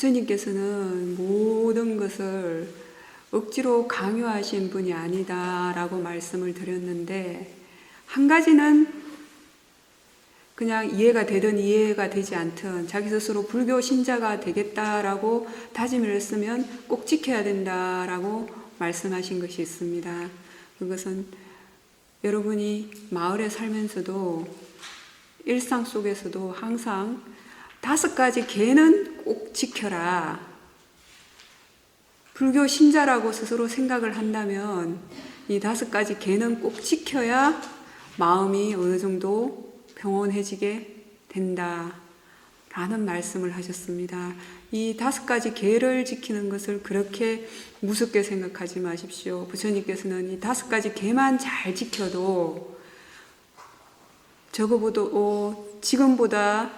부처님께서는 모든 것을 억지로 강요하신 분이 아니다라고 말씀을 드렸는데, 한 가지는 그냥 이해가 되든 이해가 되지 않든 자기 스스로 불교 신자가 되겠다라고 다짐을 했으면 꼭 지켜야 된다라고 말씀하신 것이 있습니다. 그것은 여러분이 마을에 살면서도 일상 속에서도 항상 5가지 계는 꼭 지켜라. 불교 신자라고 스스로 생각을 한다면 이 5가지 계는 꼭 지켜야 마음이 어느 정도 평온해지게 된다 라는 말씀을 하셨습니다. 이 5가지 계를 지키는 것을 그렇게 무섭게 생각하지 마십시오. 부처님께서는 이 5가지 계만 잘 지켜도 저거보다 지금보다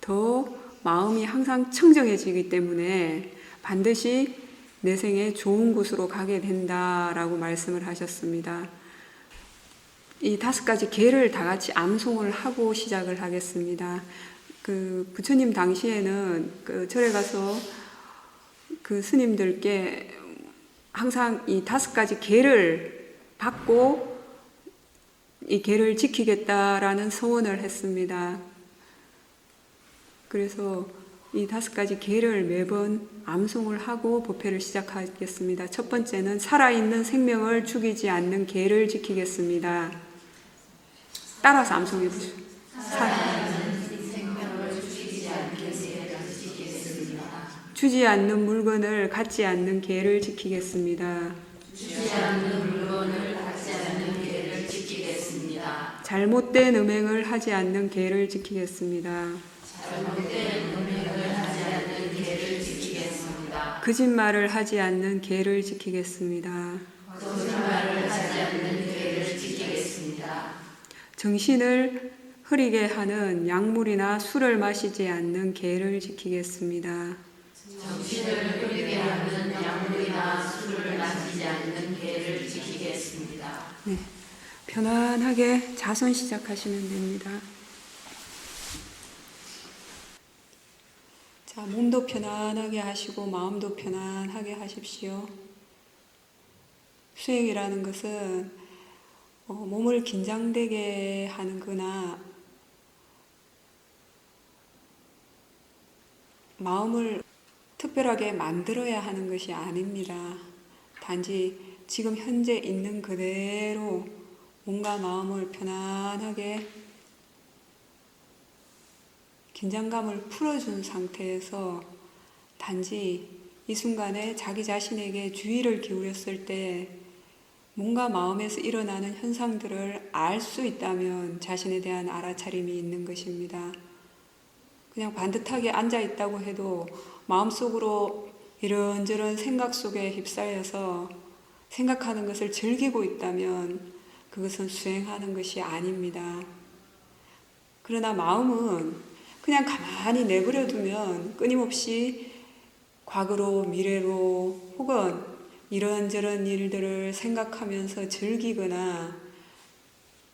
더 마음이 항상 청정해지기 때문에 반드시 내 생에 좋은 곳으로 가게 된다라고 말씀을 하셨습니다. 이 5가지 계를 다 같이 암송을 하고 시작을 하겠습니다. 부처님 당시에는 절에 가서 스님들께 항상 이 5가지 계를 받고 이 계를 지키겠다라는 서원을 했습니다. 그래서 이 5가지 계를 매번 암송을 하고 법회를 시작하겠습니다. 첫 번째는 살아있는 생명을 죽이지 않는 계를 지키겠습니다. 따라서 암송해 보시죠. 살아있는 생명을 죽이지 않는 계를 지키겠습니다. 주지 않는 물건을 갖지 않는 계를 지키겠습니다. 주지 않는 물건을 갖지 않는 계를 지키겠습니다. 잘못된 음행을 하지 않는 계를 지키겠습니다. 잘못된 음행을 하지 않는 계를 지키겠습니다. 거짓말을 하지 않는 계를 지키겠습니다. 거짓말을 하지 않는 계를 지키겠습니다. 정신을 흐리게 하는 약물이나 술을 마시지 않는 계를 지키겠습니다. 정신을 흐리게 하는 약물이나 술을 마시지 않는 계를 지키겠습니다. 네, 편안하게 자손 시작하시면 됩니다. 자, 몸도 편안하게 하시고 마음도 편안하게 하십시오. 수행이라는 것은 몸을 긴장되게 하는 거나 마음을 특별하게 만들어야 하는 것이 아닙니다. 단지 지금 현재 있는 그대로 몸과 마음을 편안하게 긴장감을 풀어준 상태에서 단지 이 순간에 자기 자신에게 주의를 기울였을 때 몸과 마음에서 일어나는 현상들을 알 수 있다면 자신에 대한 알아차림이 있는 것입니다. 그냥 반듯하게 앉아 있다고 해도 마음속으로 이런저런 생각 속에 휩싸여서 생각하는 것을 즐기고 있다면 그것은 수행하는 것이 아닙니다. 그러나 마음은 그냥 가만히 내버려 두면 끊임없이 과거로 미래로 혹은 이런저런 일들을 생각하면서 즐기거나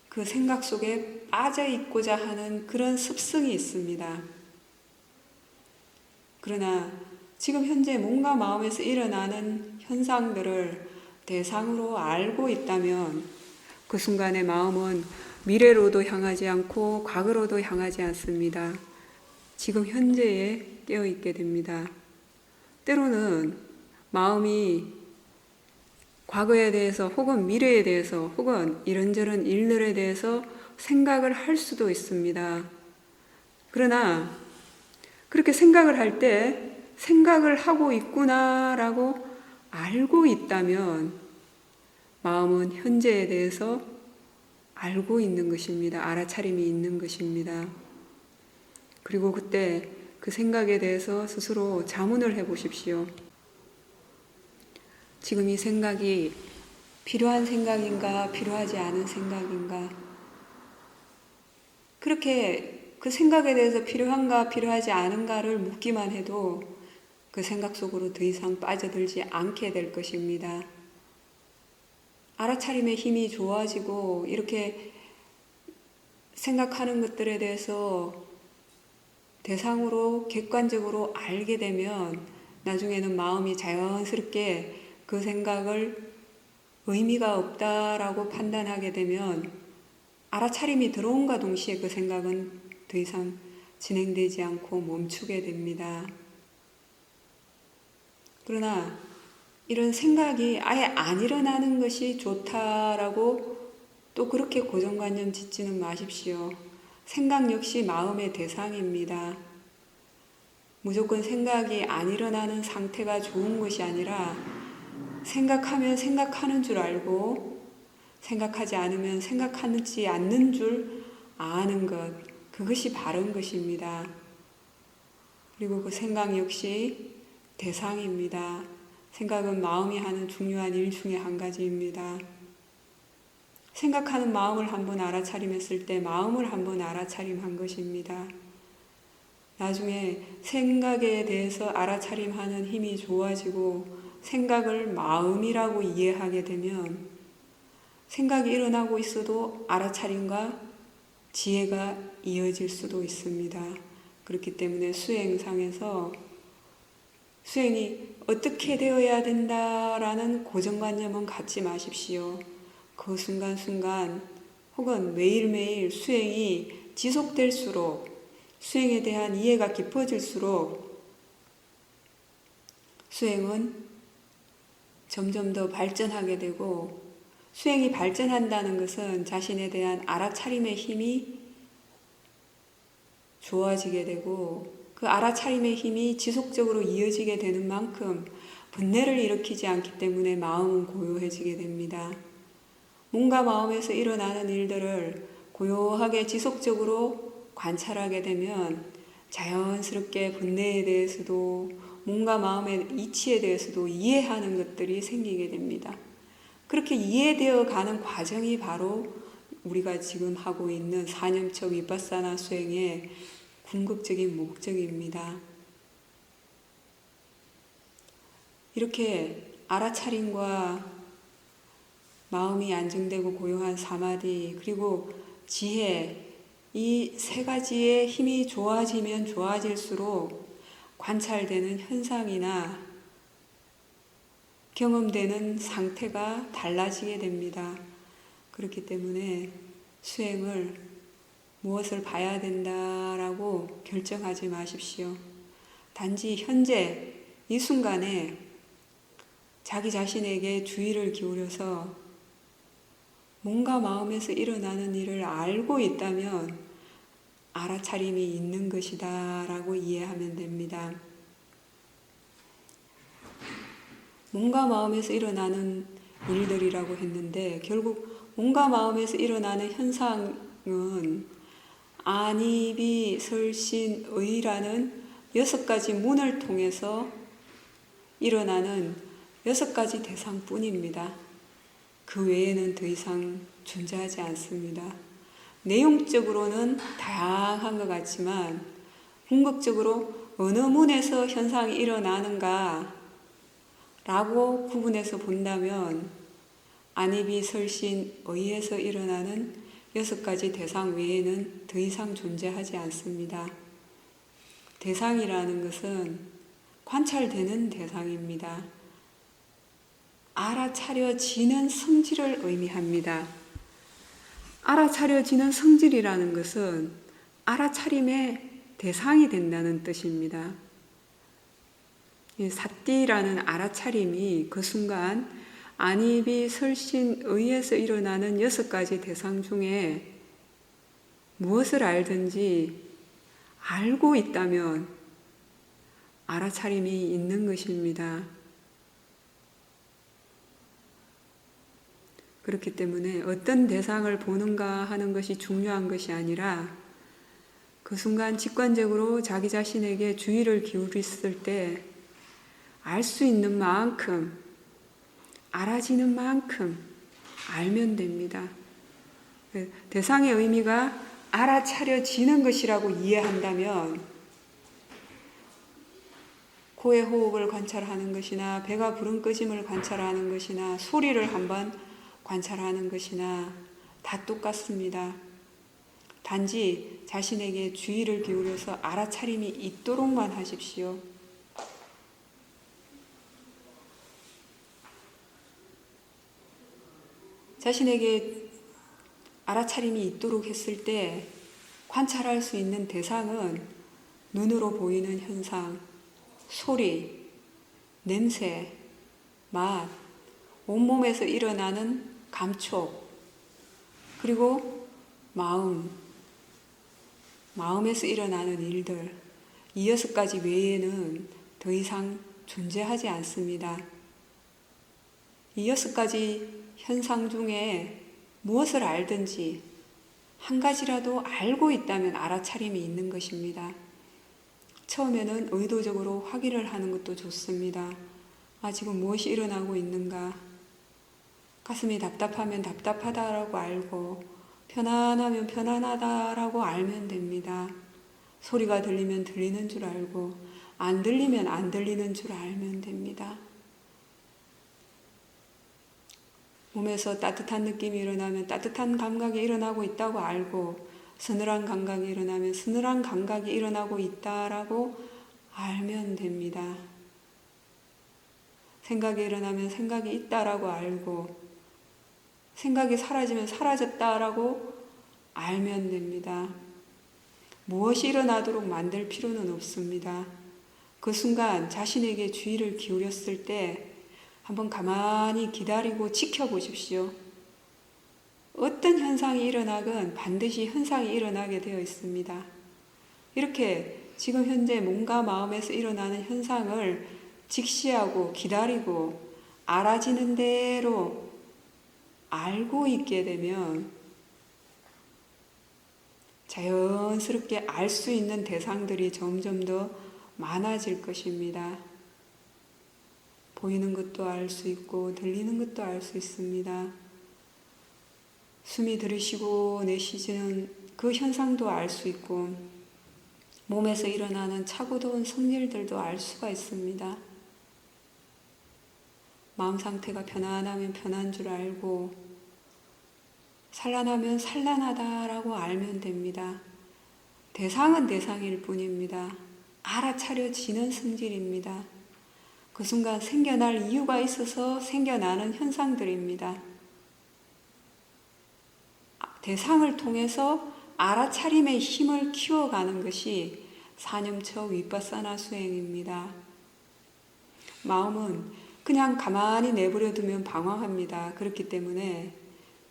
그 생각 속에 빠져 있고자 하는 그런 습성이 있습니다. 그러나 지금 현재 몸과 마음에서 일어나는 현상들을 대상으로 알고 있다면 그 순간의 마음은 미래로도 향하지 않고 과거로도 향하지 않습니다. 지금 현재에 깨어있게 됩니다. 때로는 마음이 과거에 대해서 혹은 미래에 대해서 혹은 이런저런 일들에 대해서 생각을 할 수도 있습니다. 그러나 그렇게 생각을 할 때 생각을 하고 있구나라고 알고 있다면 마음은 현재에 대해서 알고 있는 것입니다. 알아차림이 있는 것입니다. 그리고 그때 그 생각에 대해서 스스로 자문을 해보십시오. 지금 이 생각이 필요한 생각인가, 필요하지 않은 생각인가? 그렇게 그 생각에 대해서 필요한가, 필요하지 않은가를 묻기만 해도 그 생각 속으로 더 이상 빠져들지 않게 될 것입니다. 알아차림의 힘이 좋아지고 이렇게 생각하는 것들에 대해서 대상으로 객관적으로 알게 되면 나중에는 마음이 자연스럽게 그 생각을 의미가 없다라고 판단하게 되면 알아차림이 들어온과 동시에 그 생각은 더 이상 진행되지 않고 멈추게 됩니다. 그러나 이런 생각이 아예 안 일어나는 것이 좋다라고 또 그렇게 고정관념 짓지는 마십시오. 생각 역시 마음의 대상입니다. 무조건 생각이 안 일어나는 상태가 좋은 것이 아니라 생각하면 생각하는 줄 알고 생각하지 않으면 생각하지 않는 줄 아는 것, 그것이 바른 것입니다. 그리고 그 생각 역시 대상입니다. 생각은 마음이 하는 중요한 일 중에 한 가지입니다. 생각하는 마음을 한번 알아차림했을 때 마음을 한번 알아차림한 것입니다. 나중에 생각에 대해서 알아차림하는 힘이 좋아지고 생각을 마음이라고 이해하게 되면 생각이 일어나고 있어도 알아차림과 지혜가 이어질 수도 있습니다. 그렇기 때문에 수행상에서 수행이 어떻게 되어야 된다라는 고정관념은 갖지 마십시오. 그 순간순간 혹은 매일매일 수행이 지속될수록 수행에 대한 이해가 깊어질수록 수행은 점점 더 발전하게 되고 수행이 발전한다는 것은 자신에 대한 알아차림의 힘이 좋아지게 되고 그 알아차림의 힘이 지속적으로 이어지게 되는 만큼 분뇌를 일으키지 않기 때문에 마음은 고요해지게 됩니다. 몸과 마음에서 일어나는 일들을 고요하게 지속적으로 관찰하게 되면 자연스럽게 분뇌에 대해서도 몸과 마음의 이치에 대해서도 이해하는 것들이 생기게 됩니다. 그렇게 이해되어 가는 과정이 바로 우리가 지금 하고 있는 사념처 위파사나 수행의 궁극적인 목적입니다. 이렇게 알아차림과 마음이 안정되고 고요한 사마디 그리고 지혜 이 세 가지의 힘이 좋아지면 좋아질수록 관찰되는 현상이나 경험되는 상태가 달라지게 됩니다. 그렇기 때문에 수행을 무엇을 봐야 된다라고 결정하지 마십시오. 단지 현재 이 순간에 자기 자신에게 주의를 기울여서 몸과 마음에서 일어나는 일을 알고 있다면 알아차림이 있는 것이다 라고 이해하면 됩니다. 몸과 마음에서 일어나는 일들이라고 했는데 결국 몸과 마음에서 일어나는 현상은 안이비 설신 의라는 6가지 문을 통해서 일어나는 6가지 대상뿐입니다. 그 외에는 더 이상 존재하지 않습니다. 내용적으로는 다양한 것 같지만 궁극적으로 어느 문에서 현상이 일어나는가 라고 구분해서 본다면 안이비 설신 의에서 일어나는 6가지 대상 외에는 더 이상 존재하지 않습니다. 대상이라는 것은 관찰되는 대상입니다. 알아차려지는 성질을 의미합니다. 알아차려지는 성질이라는 것은 알아차림의 대상이 된다는 뜻입니다. 사띠라는 알아차림이 그 순간 안이비 설신 의에서 일어나는 6가지 대상 중에 무엇을 알든지 알고 있다면 알아차림이 있는 것입니다. 그렇기 때문에 어떤 대상을 보는가 하는 것이 중요한 것이 아니라 그 순간 직관적으로 자기 자신에게 주의를 기울였을 때 알 수 있는 만큼 알아지는 만큼 알면 됩니다. 대상의 의미가 알아차려지는 것이라고 이해한다면 코의 호흡을 관찰하는 것이나 배가 부른 끄짐을 관찰하는 것이나 소리를 한번 관찰하는 것이나 다 똑같습니다. 단지 자신에게 주의를 기울여서 알아차림이 있도록만 하십시오. 자신에게 알아차림이 있도록 했을 때 관찰할 수 있는 대상은 눈으로 보이는 현상, 소리, 냄새, 맛, 온몸에서 일어나는 감촉, 그리고 마음에서 일어나는 일들, 이 6가지 외에는 더 이상 존재하지 않습니다. 이 6가지 현상 중에 무엇을 알든지 한 가지라도 알고 있다면 알아차림이 있는 것입니다. 처음에는 의도적으로 확인을 하는 것도 좋습니다. 지금 무엇이 일어나고 있는가? 가슴이 답답하면 답답하다라고 알고, 편안하면 편안하다라고 알면 됩니다. 소리가 들리면 들리는 줄 알고, 안 들리면 안 들리는 줄 알면 됩니다. 몸에서 따뜻한 느낌이 일어나면 따뜻한 감각이 일어나고 있다고 알고, 서늘한 감각이 일어나면 서늘한 감각이 일어나고 있다라고 알면 됩니다. 생각이 일어나면 생각이 있다라고 알고, 생각이 사라지면 사라졌다라고 알면 됩니다. 무엇이 일어나도록 만들 필요는 없습니다. 그 순간 자신에게 주의를 기울였을 때 한번 가만히 기다리고 지켜보십시오. 어떤 현상이 일어나건 반드시 현상이 일어나게 되어 있습니다. 이렇게 지금 현재 몸과 마음에서 일어나는 현상을 직시하고 기다리고 알아지는 대로 알고 있게 되면 자연스럽게 알 수 있는 대상들이 점점 더 많아질 것입니다. 보이는 것도 알 수 있고 들리는 것도 알 수 있습니다. 숨이 들이쉬고 내쉬는 그 현상도 알 수 있고 몸에서 일어나는 차고 더운 성질들도 알 수가 있습니다. 마음 상태가 편안하면 편한 줄 알고 산란하면 산란하다라고 알면 됩니다. 대상은 대상일 뿐입니다. 알아차려지는 성질입니다. 그 순간 생겨날 이유가 있어서 생겨나는 현상들입니다. 대상을 통해서 알아차림의 힘을 키워가는 것이 사념처 위파사나 수행입니다. 마음은 그냥 가만히 내버려 두면 방황합니다. 그렇기 때문에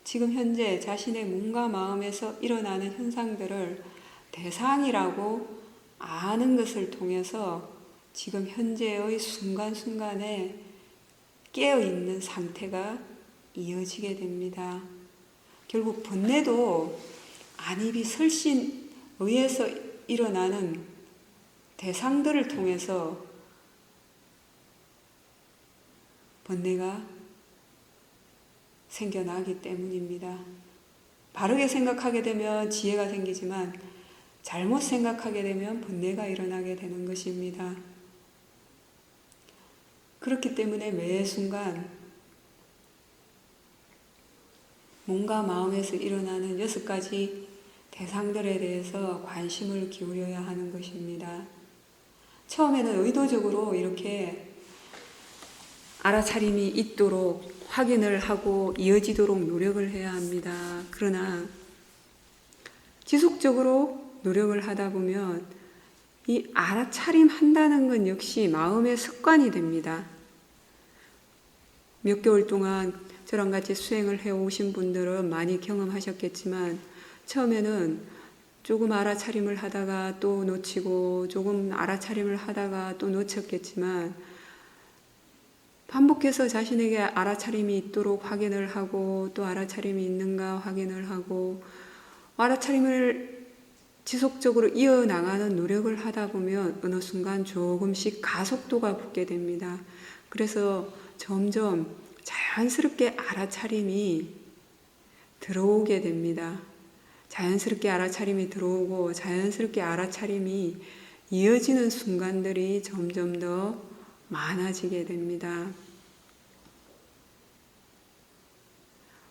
지금 현재 자신의 몸과 마음에서 일어나는 현상들을 대상이라고 아는 것을 통해서 지금 현재의 순간순간에 깨어있는 상태가 이어지게 됩니다. 결국 번뇌도 안입이 설신 의해서 일어나는 대상들을 통해서 번뇌가 생겨나기 때문입니다. 바르게 생각하게 되면 지혜가 생기지만 잘못 생각하게 되면 번뇌가 일어나게 되는 것입니다. 그렇기 때문에 매 순간 몸과 마음에서 일어나는 6가지 대상들에 대해서 관심을 기울여야 하는 것입니다. 처음에는 의도적으로 이렇게 알아차림이 있도록 확인을 하고 이어지도록 노력을 해야 합니다. 그러나 지속적으로 노력을 하다 보면 이 알아차림 한다는 건 역시 마음의 습관이 됩니다. 몇 개월 동안 저랑 같이 수행을 해오신 분들은 많이 경험하셨겠지만 처음에는 조금 알아차림을 하다가 또 놓치고 조금 알아차림을 하다가 또 놓쳤겠지만 반복해서 자신에게 알아차림이 있도록 확인을 하고 또 알아차림이 있는가 확인을 하고 알아차림을 지속적으로 이어나가는 노력을 하다 보면 어느 순간 조금씩 가속도가 붙게 됩니다. 그래서 점점 자연스럽게 알아차림이 들어오게 됩니다. 자연스럽게 알아차림이 들어오고 자연스럽게 알아차림이 이어지는 순간들이 점점 더 많아지게 됩니다.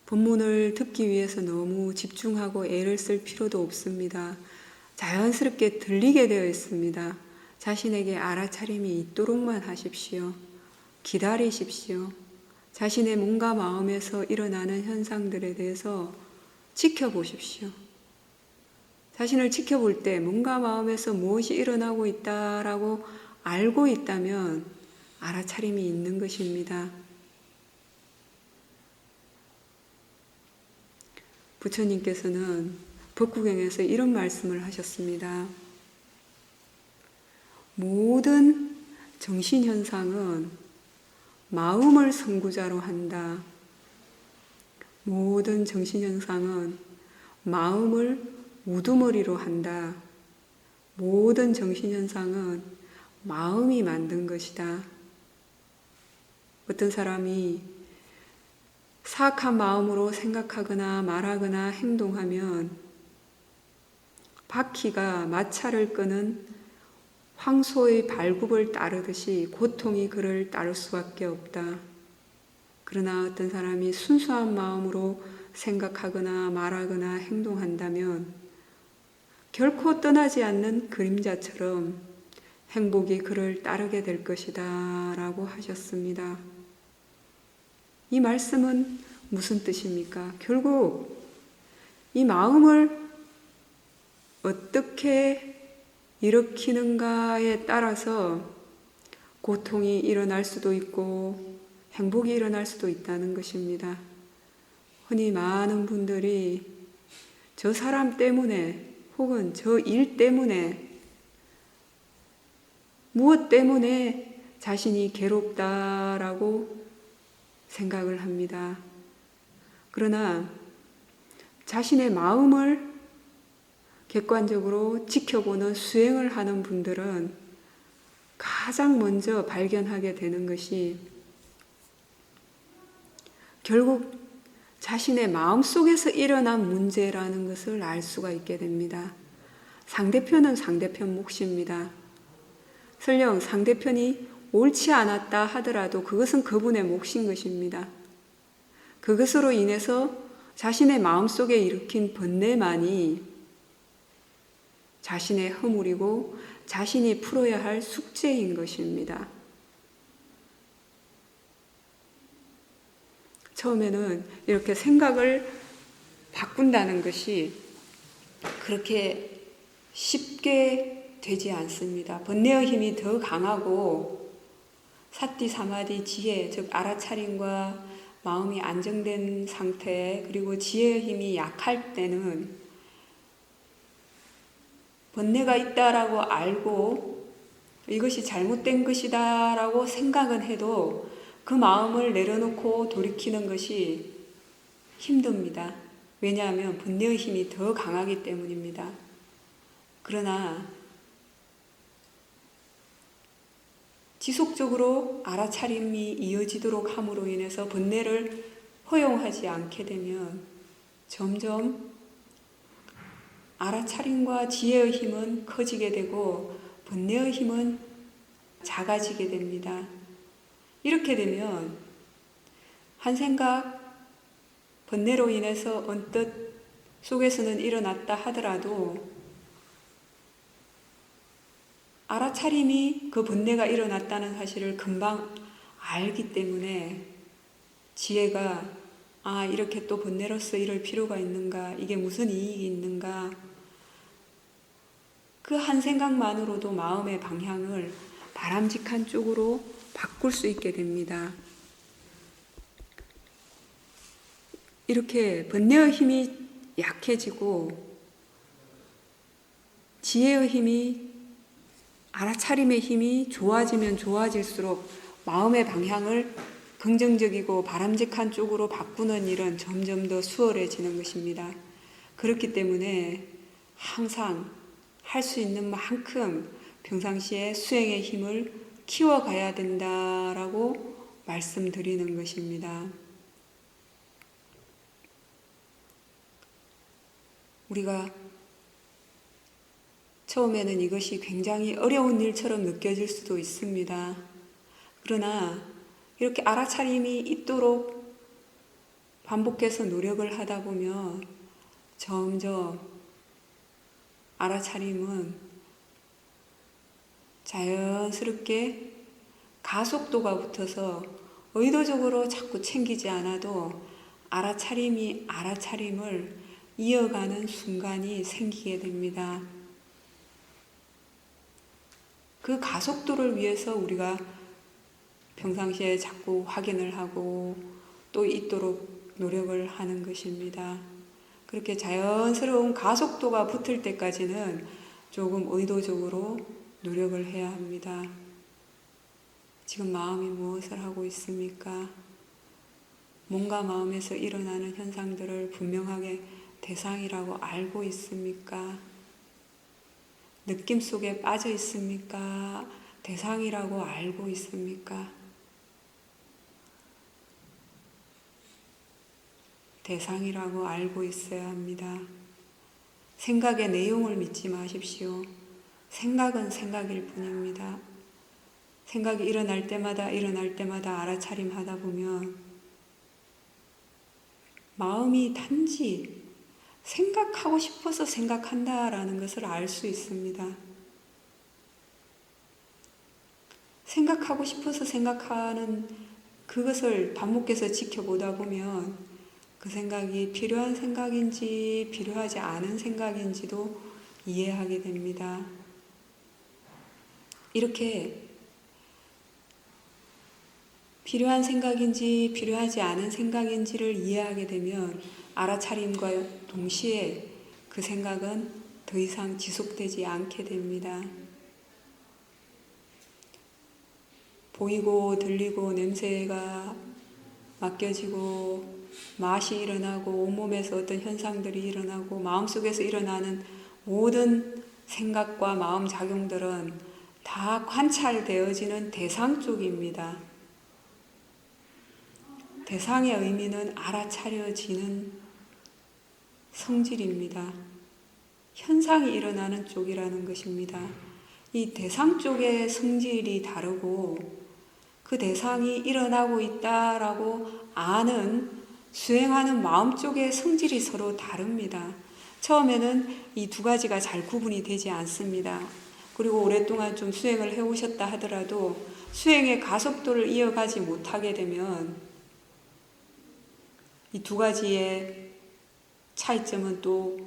본문을 듣기 위해서 너무 집중하고 애를 쓸 필요도 없습니다. 자연스럽게 들리게 되어 있습니다. 자신에게 알아차림이 있도록만 하십시오. 기다리십시오. 자신의 몸과 마음에서 일어나는 현상들에 대해서 지켜보십시오. 자신을 지켜볼 때 몸과 마음에서 무엇이 일어나고 있다라고 알고 있다면 알아차림이 있는 것입니다. 부처님께서는 법구경에서 이런 말씀을 하셨습니다. 모든 정신현상은 마음을 선구자로 한다. 모든 정신현상은 마음을 우두머리로 한다. 모든 정신현상은 마음이 만든 것이다. 어떤 사람이 사악한 마음으로 생각하거나 말하거나 행동하면 바퀴가 마차를 끄는 황소의 발굽을 따르듯이 고통이 그를 따를 수밖에 없다. 그러나 어떤 사람이 순수한 마음으로 생각하거나 말하거나 행동한다면 결코 떠나지 않는 그림자처럼 행복이 그를 따르게 될 것이다 라고 하셨습니다. 이 말씀은 무슨 뜻입니까? 결국 이 마음을 어떻게 일으키는가에 따라서 고통이 일어날 수도 있고 행복이 일어날 수도 있다는 것입니다. 흔히 많은 분들이 저 사람 때문에 혹은 저 일 때문에 무엇 때문에 자신이 괴롭다라고 생각을 합니다. 그러나 자신의 마음을 객관적으로 지켜보는 수행을 하는 분들은 가장 먼저 발견하게 되는 것이 결국 자신의 마음 속에서 일어난 문제라는 것을 알 수가 있게 됩니다. 상대편은 상대편 몫입니다. 설령 상대편이 옳지 않았다 하더라도 그것은 그분의 몫인 것입니다. 그것으로 인해서 자신의 마음속에 일으킨 번뇌만이 자신의 허물이고 자신이 풀어야 할 숙제인 것입니다. 처음에는 이렇게 생각을 바꾼다는 것이 그렇게 쉽게 되지 않습니다. 번뇌의 힘이 더 강하고 사티, 사마디, 지혜, 즉 알아차림과 마음이 안정된 상태, 그리고 지혜의 힘이 약할 때는 번뇌가 있다라고 알고 이것이 잘못된 것이다 라고 생각은 해도 그 마음을 내려놓고 돌이키는 것이 힘듭니다. 왜냐하면 번뇌의 힘이 더 강하기 때문입니다. 그러나 지속적으로 알아차림이 이어지도록 함으로 인해서 번뇌를 허용하지 않게 되면 점점 알아차림과 지혜의 힘은 커지게 되고 번뇌의 힘은 작아지게 됩니다. 이렇게 되면 한 생각, 번뇌로 인해서 언뜻 속에서는 일어났다 하더라도 알아차림이 그 번뇌가 일어났다는 사실을 금방 알기 때문에 지혜가 이렇게 또 번뇌로서 이럴 필요가 있는가, 이게 무슨 이익이 있는가, 그 한 생각만으로도 마음의 방향을 바람직한 쪽으로 바꿀 수 있게 됩니다. 이렇게 번뇌의 힘이 약해지고 지혜의 힘이, 알아차림의 힘이 좋아지면 좋아질수록 마음의 방향을 긍정적이고 바람직한 쪽으로 바꾸는 일은 점점 더 수월해지는 것입니다. 그렇기 때문에 항상 할 수 있는 만큼 평상시에 수행의 힘을 키워가야 된다라고 말씀드리는 것입니다. 우리가 처음에는 이것이 굉장히 어려운 일처럼 느껴질 수도 있습니다. 그러나 이렇게 알아차림이 있도록 반복해서 노력을 하다 보면 점점 알아차림은 자연스럽게 가속도가 붙어서 의도적으로 자꾸 챙기지 않아도 알아차림을 이어가는 순간이 생기게 됩니다. 그 가속도를 위해서 우리가 평상시에 자꾸 확인을 하고 또 있도록 노력을 하는 것입니다. 그렇게 자연스러운 가속도가 붙을 때까지는 조금 의도적으로 노력을 해야 합니다. 지금 마음이 무엇을 하고 있습니까? 뭔가 마음에서 일어나는 현상들을 분명하게 대상이라고 알고 있습니까? 느낌 속에 빠져 있습니까? 대상이라고 알고 있습니까? 대상이라고 알고 있어야 합니다. 생각의 내용을 믿지 마십시오. 생각은 생각일 뿐입니다. 생각이 일어날 때마다 알아차림하다 보면 마음이 단지 생각하고 싶어서 생각한다라는 것을 알 수 있습니다. 생각하고 싶어서 생각하는 그것을 반복해서 지켜보다 보면 그 생각이 필요한 생각인지 필요하지 않은 생각인지도 이해하게 됩니다. 이렇게 필요한 생각인지 필요하지 않은 생각인지를 이해하게 되면 알아차림과 동시에 그 생각은 더 이상 지속되지 않게 됩니다. 보이고 들리고 냄새가 맡겨지고 맛이 일어나고 온몸에서 어떤 현상들이 일어나고 마음속에서 일어나는 모든 생각과 마음 작용들은 다 관찰되어지는 대상 쪽입니다. 대상의 의미는 알아차려지는 성질입니다. 현상이 일어나는 쪽이라는 것입니다. 이 대상 쪽의 성질이 다르고 그 대상이 일어나고 있다라고 아는 수행하는 마음 쪽의 성질이 서로 다릅니다. 처음에는 이 두 가지가 잘 구분이 되지 않습니다. 그리고 오랫동안 좀 수행을 해오셨다 하더라도 수행의 가속도를 이어가지 못하게 되면 이 두 가지의 차이점은 또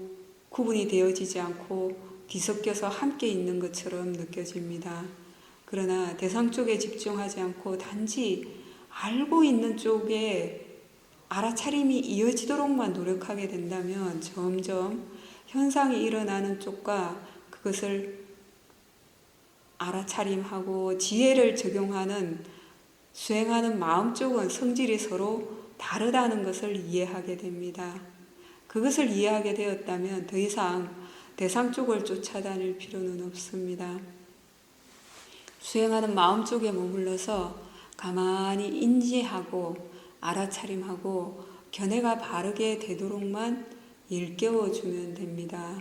구분이 되어지지 않고 뒤섞여서 함께 있는 것처럼 느껴집니다. 그러나 대상 쪽에 집중하지 않고 단지 알고 있는 쪽에 알아차림이 이어지도록만 노력하게 된다면 점점 현상이 일어나는 쪽과 그것을 알아차림하고 지혜를 적용하는 수행하는 마음 쪽은 성질이 서로 다르다는 것을 이해하게 됩니다. 그것을 이해하게 되었다면 더 이상 대상 쪽을 쫓아다닐 필요는 없습니다. 수행하는 마음 쪽에 머물러서 가만히 인지하고 알아차림하고 견해가 바르게 되도록만 일깨워주면 됩니다.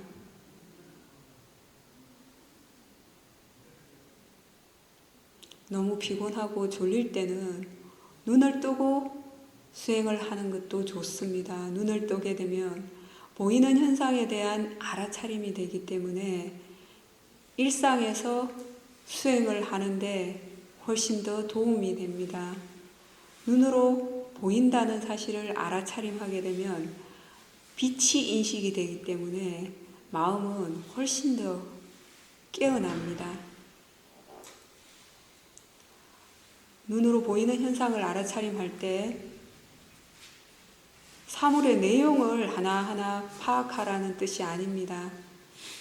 너무 피곤하고 졸릴 때는 눈을 뜨고 수행을 하는 것도 좋습니다. 눈을 뜨게 되면 보이는 현상에 대한 알아차림이 되기 때문에 일상에서 수행을 하는데 훨씬 더 도움이 됩니다. 눈으로 보인다는 사실을 알아차림하게 되면 빛이 인식이 되기 때문에 마음은 훨씬 더 깨어납니다. 눈으로 보이는 현상을 알아차림할 때 사물의 내용을 하나하나 파악하라는 뜻이 아닙니다.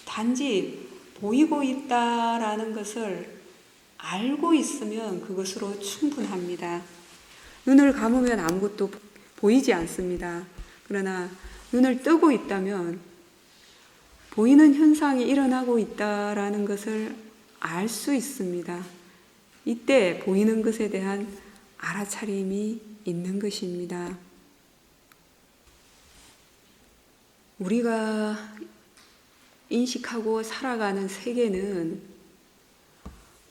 단지 보이고 있다라는 것을 알고 있으면 그것으로 충분합니다. 눈을 감으면 아무것도 보이지 않습니다. 그러나 눈을 뜨고 있다면 보이는 현상이 일어나고 있다라는 것을 알 수 있습니다. 이때 보이는 것에 대한 알아차림이 있는 것입니다. 우리가 인식하고 살아가는 세계는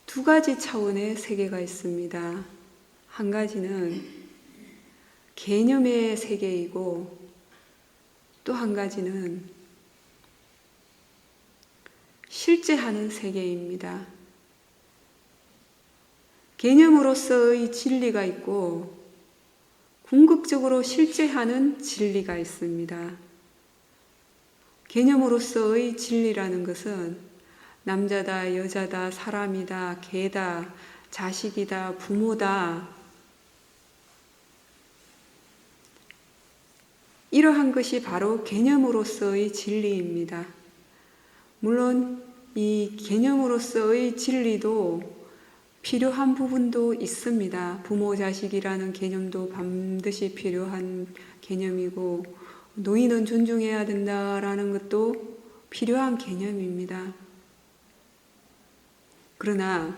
두 가지 차원의 세계가 있습니다. 한 가지는 개념의 세계이고, 또 한 가지는 실제하는 세계입니다. 개념으로서의 진리가 있고 궁극적으로 실제하는 진리가 있습니다. 개념으로서의 진리라는 것은 남자다, 여자다, 사람이다, 개다, 자식이다, 부모다, 이러한 것이 바로 개념으로서의 진리입니다. 물론 이 개념으로서의 진리도 필요한 부분도 있습니다. 부모, 자식이라는 개념도 반드시 필요한 개념이고, 노인은 존중해야 된다라는 것도 필요한 개념입니다. 그러나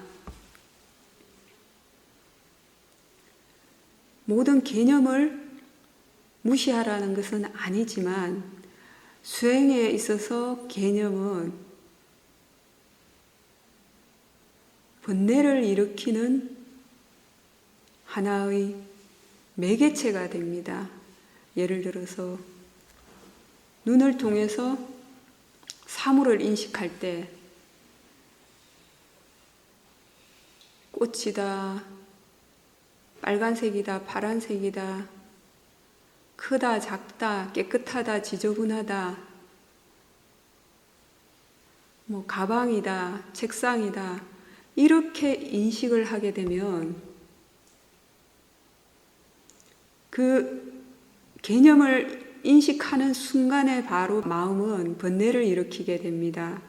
모든 개념을 무시하라는 것은 아니지만, 수행에 있어서 개념은 번뇌를 일으키는 하나의 매개체가 됩니다. 예를 들어서 눈을 통해서 사물을 인식할 때 꽃이다, 빨간색이다, 파란색이다, 크다, 작다, 깨끗하다, 지저분하다, 가방이다, 책상이다, 이렇게 인식을 하게 되면 그 개념을 인식하는 순간에 바로 마음은 번뇌를 일으키게 됩니다.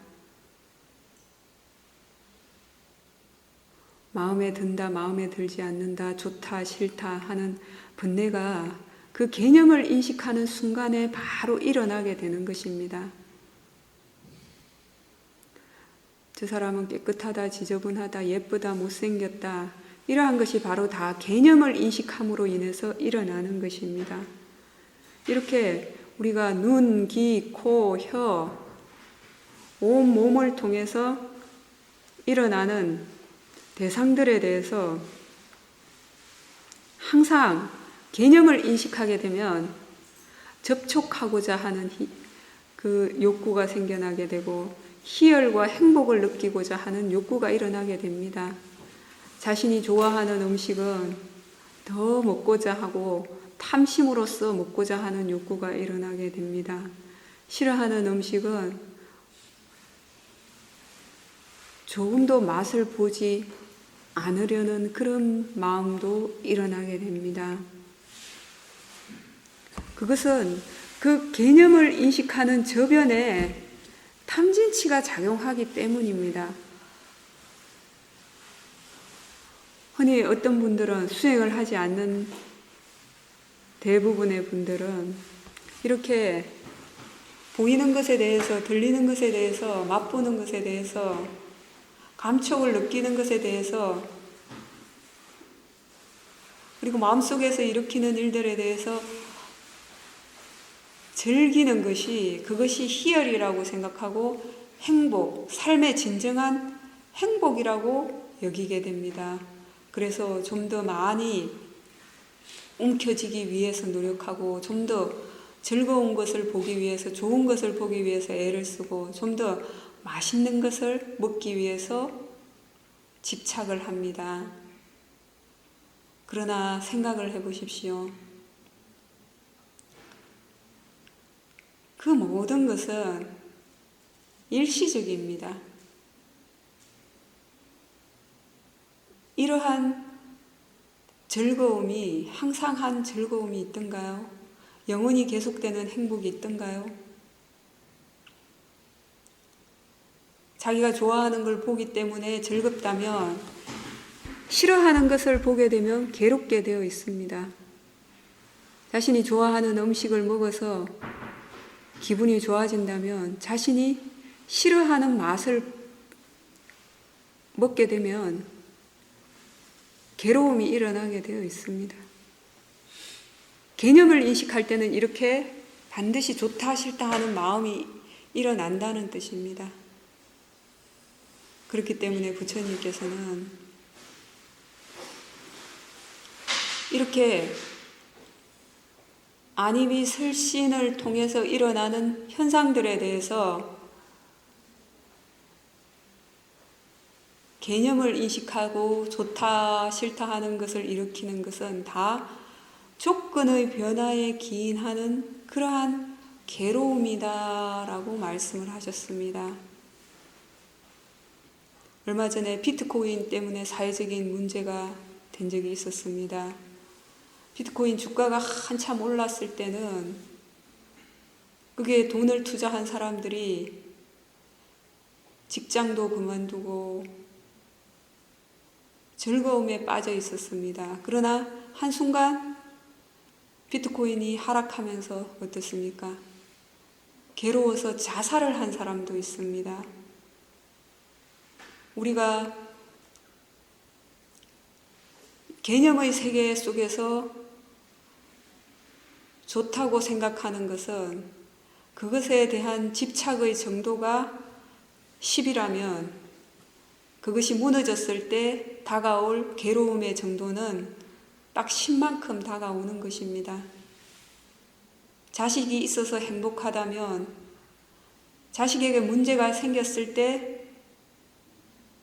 마음에 든다, 마음에 들지 않는다, 좋다, 싫다 하는 번뇌가 그 개념을 인식하는 순간에 바로 일어나게 되는 것입니다. 저 사람은 깨끗하다, 지저분하다, 예쁘다, 못생겼다, 이러한 것이 바로 다 개념을 인식함으로 인해서 일어나는 것입니다. 이렇게 우리가 눈, 귀, 코, 혀, 온 몸을 통해서 일어나는 대상들에 대해서 항상 개념을 인식하게 되면 접촉하고자 하는 그 욕구가 생겨나게 되고, 희열과 행복을 느끼고자 하는 욕구가 일어나게 됩니다. 자신이 좋아하는 음식은 더 먹고자 하고 탐심으로써 먹고자 하는 욕구가 일어나게 됩니다. 싫어하는 음식은 조금도 맛을 보지 않으려는 그런 마음도 일어나게 됩니다. 그것은 그 개념을 인식하는 저변에 탐진치가 작용하기 때문입니다. 흔히 어떤 분들은 수행을 하지 않는 대부분의 분들은 이렇게 보이는 것에 대해서, 들리는 것에 대해서, 맛보는 것에 대해서, 감촉을 느끼는 것에 대해서, 그리고 마음속에서 일으키는 일들에 대해서 즐기는 것이, 그것이 희열이라고 생각하고 행복, 삶의 진정한 행복이라고 여기게 됩니다. 그래서 좀 더 많이 움켜쥐기 위해서 노력하고, 좀 더 즐거운 것을 보기 위해서, 좋은 것을 보기 위해서 애를 쓰고, 좀 더 맛있는 것을 먹기 위해서 집착을 합니다. 그러나 생각을 해보십시오. 그 모든 것은 일시적입니다. 이러한 즐거움이 항상 한 즐거움이 있던가요? 영원히 계속되는 행복이 있던가요? 자기가 좋아하는 걸 보기 때문에 즐겁다면 싫어하는 것을 보게 되면 괴롭게 되어 있습니다. 자신이 좋아하는 음식을 먹어서 기분이 좋아진다면 자신이 싫어하는 맛을 먹게 되면 괴로움이 일어나게 되어 있습니다. 개념을 인식할 때는 이렇게 반드시 좋다 싫다 하는 마음이 일어난다는 뜻입니다. 그렇기 때문에 부처님께서는 이렇게 안입이 설신을 통해서 일어나는 현상들에 대해서 개념을 인식하고 좋다 싫다 하는 것을 일으키는 것은 다 조건의 변화에 기인하는 그러한 괴로움이다 라고 말씀을 하셨습니다. 얼마 전에 비트코인 때문에 사회적인 문제가 된 적이 있었습니다. 비트코인 주가가 한참 올랐을 때는 그게 돈을 투자한 사람들이 직장도 그만두고 즐거움에 빠져 있었습니다. 그러나 한순간 비트코인이 하락하면서 어떻습니까? 괴로워서 자살을 한 사람도 있습니다. 우리가 개념의 세계 속에서 좋다고 생각하는 것은 그것에 대한 집착의 정도가 10이라면 그것이 무너졌을 때 다가올 괴로움의 정도는 딱 10만큼 다가오는 것입니다. 자식이 있어서 행복하다면 자식에게 문제가 생겼을 때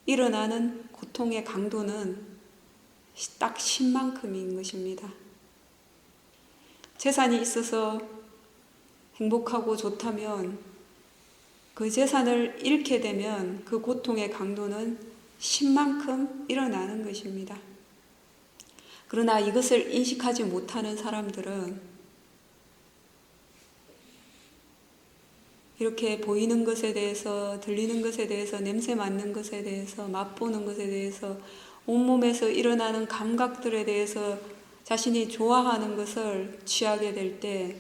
일어나는 고통의 강도는 딱 10만큼인 것입니다. 재산이 있어서 행복하고 좋다면 그 재산을 잃게 되면 그 고통의 강도는 10만큼 일어나는 것입니다. 그러나 이것을 인식하지 못하는 사람들은 이렇게 보이는 것에 대해서, 들리는 것에 대해서, 냄새 맡는 것에 대해서, 맛보는 것에 대해서, 온몸에서 일어나는 감각들에 대해서 자신이 좋아하는 것을 취하게 될 때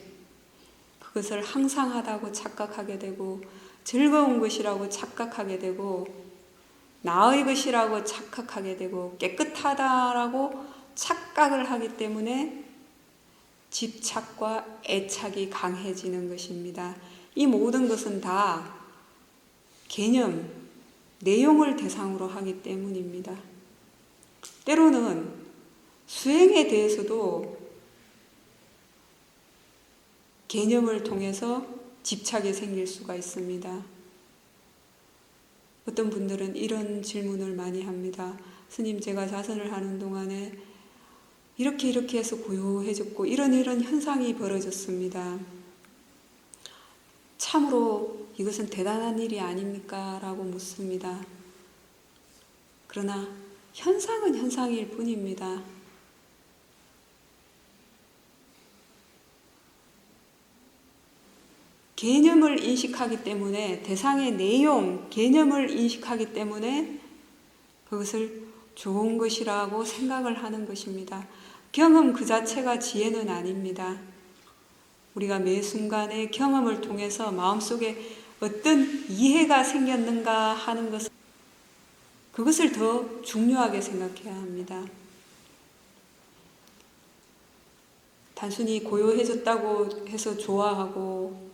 그것을 항상하다고 착각하게 되고 즐거운 것이라고 착각하게 되고 나의 것이라고 착각하게 되고 깨끗하다라고 착각을 하기 때문에 집착과 애착이 강해지는 것입니다. 이 모든 것은 다 개념, 내용을 대상으로 하기 때문입니다. 때로는 수행에 대해서도 개념을 통해서 집착이 생길 수가 있습니다. 어떤 분들은 이런 질문을 많이 합니다. 스님, 제가 자선을 하는 동안에 이렇게 해서 고요해졌고 이런 현상이 벌어졌습니다. 참으로 이것은 대단한 일이 아닙니까? 라고 묻습니다. 그러나 현상은 현상일 뿐입니다. 개념을 인식하기 때문에 대상의 내용, 개념을 인식하기 때문에 그것을 좋은 것이라고 생각을 하는 것입니다. 경험 그 자체가 지혜는 아닙니다. 우리가 매 순간의 경험을 통해서 마음속에 어떤 이해가 생겼는가 하는 것을 그것을 더 중요하게 생각해야 합니다. 단순히 고요해졌다고 해서 좋아하고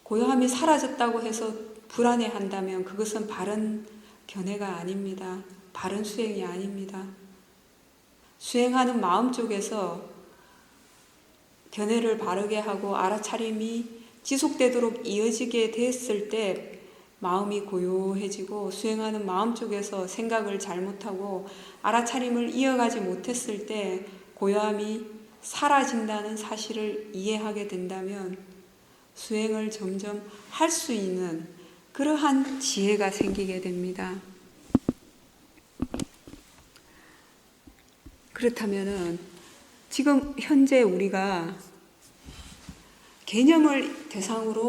고요함이 사라졌다고 해서 불안해한다면 그것은 바른 견해가 아닙니다. 바른 수행이 아닙니다. 수행하는 마음 쪽에서 견해를 바르게 하고 알아차림이 지속되도록 이어지게 됐을 때 마음이 고요해지고 수행하는 마음 쪽에서 생각을 잘못하고 알아차림을 이어가지 못했을 때 고요함이 사라진다는 사실을 이해하게 된다면 수행을 점점 할 수 있는 그러한 지혜가 생기게 됩니다. 그렇다면은 지금 현재 우리가 개념을 대상으로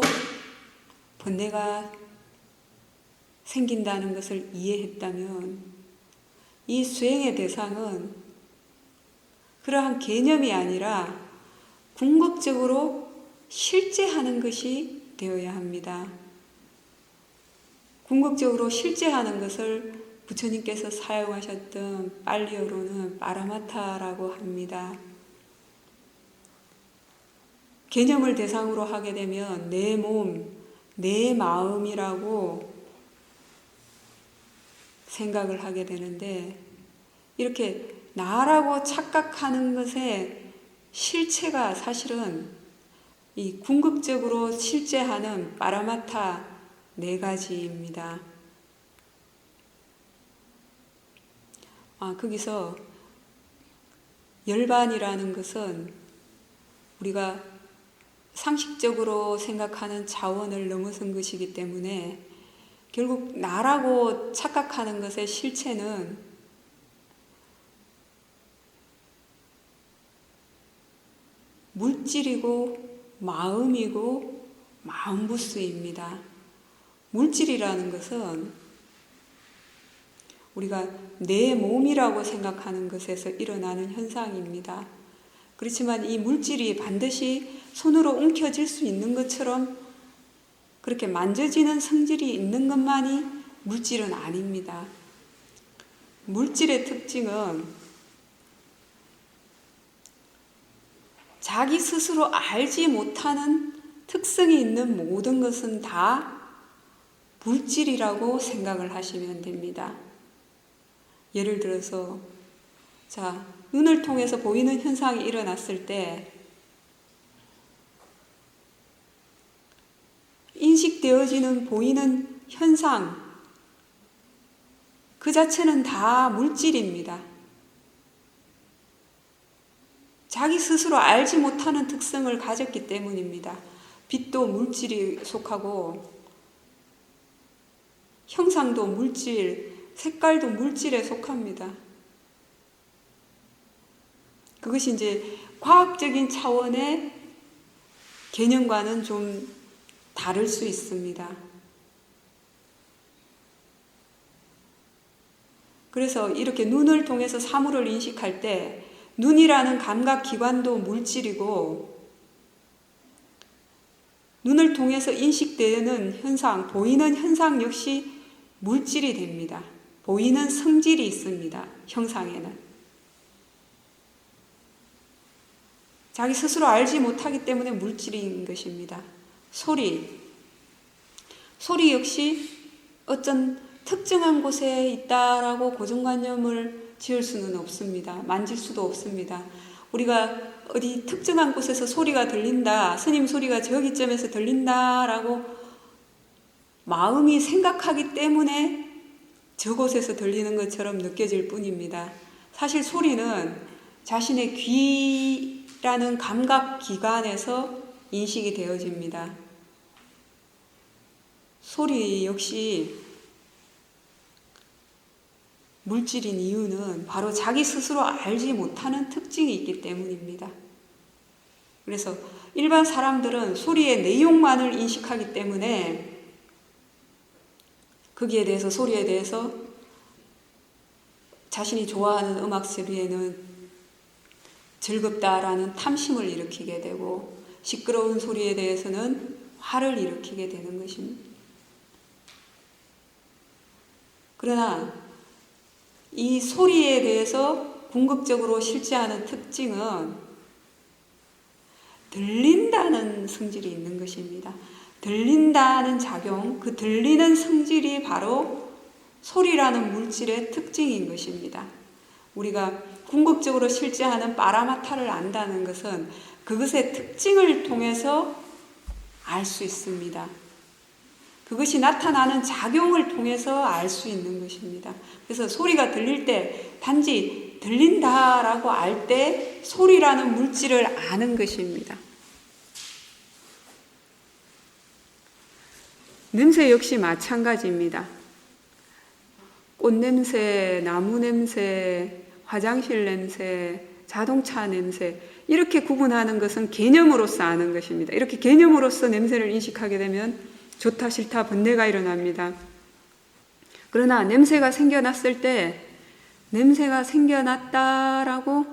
번뇌가 생긴다는 것을 이해했다면 이 수행의 대상은 그러한 개념이 아니라 궁극적으로 실제하는 것이 되어야 합니다. 궁극적으로 실제하는 것을 부처님께서 사용하셨던 빨리어로는 파라마타라고 합니다. 개념을 대상으로 하게 되면 내 몸, 내 마음이라고 생각을 하게 되는데 이렇게 나라고 착각하는 것의 실체가 사실은 이 궁극적으로 실제하는 파라마타 네 가지입니다. 거기서 열반이라는 것은 우리가 상식적으로 생각하는 차원을 넘어선 것이기 때문에 결국 나라고 착각하는 것의 실체는 물질이고 마음이고 마음부스입니다. 물질이라는 것은 우리가 내 몸이라고 생각하는 것에서 일어나는 현상입니다. 그렇지만 이 물질이 반드시 손으로 움켜쥘 수 있는 것처럼 그렇게 만져지는 성질이 있는 것만이 물질은 아닙니다. 물질의 특징은 자기 스스로 알지 못하는 특성이 있는 모든 것은 다 물질이라고 생각을 하시면 됩니다. 예를 들어서 눈을 통해서 보이는 현상이 일어났을 때 인식되어지는 보이는 현상 그 자체는 다 물질입니다. 자기 스스로 알지 못하는 특성을 가졌기 때문입니다. 빛도 물질이 속하고 형상도 물질, 색깔도 물질에 속합니다. 그것이 이제 과학적인 차원의 개념과는 좀 다를 수 있습니다. 그래서 이렇게 눈을 통해서 사물을 인식할 때 눈이라는 감각기관도 물질이고 눈을 통해서 인식되는 현상, 보이는 현상 역시 물질이 됩니다. 보이는 성질이 있습니다. 형상에는. 자기 스스로 알지 못하기 때문에 물질인 것입니다. 소리 역시 어떤 특정한 곳에 있다라고 고정관념을 지을 수는 없습니다. 만질 수도 없습니다. 우리가 어디 특정한 곳에서 소리가 들린다, 스님 소리가 저기쯤에서 들린다라고 마음이 생각하기 때문에 저곳에서 들리는 것처럼 느껴질 뿐입니다. 사실 소리는 자신의 귀라는 감각기관에서 인식이 되어집니다. 소리 역시 물질인 이유는 바로 자기 스스로 알지 못하는 특징이 있기 때문입니다. 그래서 일반 사람들은 소리의 내용만을 인식하기 때문에 거기에 대해서 소리에 대해서 자신이 좋아하는 음악 소리에는 즐겁다라는 탐심을 일으키게 되고 시끄러운 소리에 대해서는 화를 일으키게 되는 것입니다. 그러나 이 소리에 대해서 궁극적으로 실제하는 특징은 들린다는 성질이 있는 것입니다. 들린다는 작용, 그 들리는 성질이 바로 소리라는 물질의 특징인 것입니다. 우리가 궁극적으로 실제하는 파라마타를 안다는 것은 그것의 특징을 통해서 알 수 있습니다. 그것이 나타나는 작용을 통해서 알 수 있는 것입니다. 그래서 소리가 들릴 때 단지 들린다라고 알 때 소리라는 물질을 아는 것입니다. 냄새 역시 마찬가지입니다. 꽃냄새, 나무 냄새, 화장실 냄새, 자동차 냄새 이렇게 구분하는 것은 개념으로서 아는 것입니다. 이렇게 개념으로서 냄새를 인식하게 되면 좋다 싫다 번뇌가 일어납니다. 그러나 냄새가 생겨났을 때 냄새가 생겨났다라고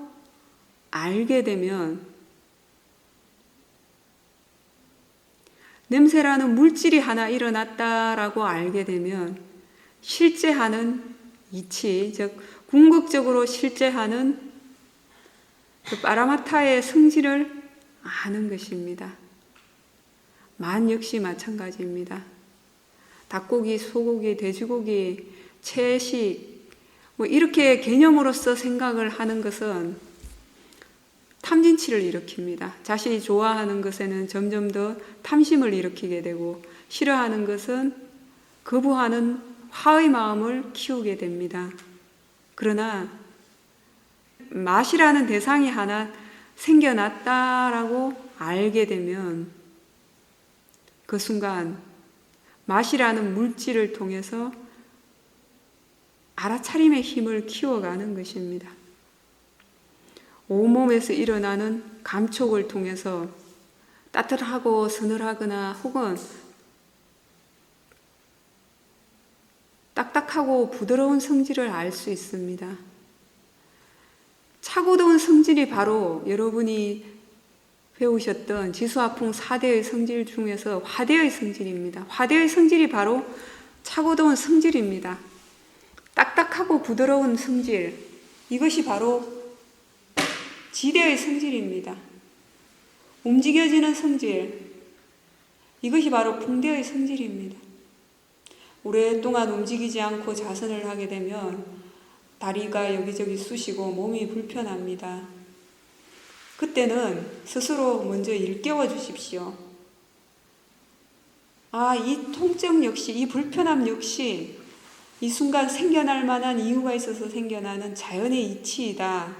알게 되면 냄새라는 물질이 하나 일어났다라고 알게 되면 실제하는 이치, 즉 궁극적으로 실제하는 그 파라마타의 성질을 아는 것입니다. 만 역시 마찬가지입니다. 닭고기, 소고기, 돼지고기, 채식, 뭐 이렇게 개념으로서 생각을 하는 것은 탐진치를 일으킵니다. 자신이 좋아하는 것에는 점점 더 탐심을 일으키게 되고, 싫어하는 것은 거부하는 화의 마음을 키우게 됩니다. 그러나 맛이라는 대상이 하나 생겨났다라고 알게 되면 그 순간 맛이라는 물질을 통해서 알아차림의 힘을 키워가는 것입니다. 온몸에서 일어나는 감촉을 통해서 따뜻하고 서늘하거나 혹은 딱딱하고 부드러운 성질을 알 수 있습니다. 차고 더운 성질이 바로 여러분이 배우셨던 지수화풍 4대의 성질 중에서 화대의 성질입니다. 화대의 성질이 바로 차고 더운 성질입니다. 딱딱하고 부드러운 성질, 이것이 바로 지대의 성질입니다. 움직여지는 성질, 이것이 바로 풍대의 성질입니다. 오랫동안 움직이지 않고 자선을 하게 되면 다리가 여기저기 쑤시고 몸이 불편합니다. 그때는 스스로 먼저 일깨워 주십시오. 이 통증 역시, 이 불편함 역시 이 순간 생겨날 만한 이유가 있어서 생겨나는 자연의 이치이다.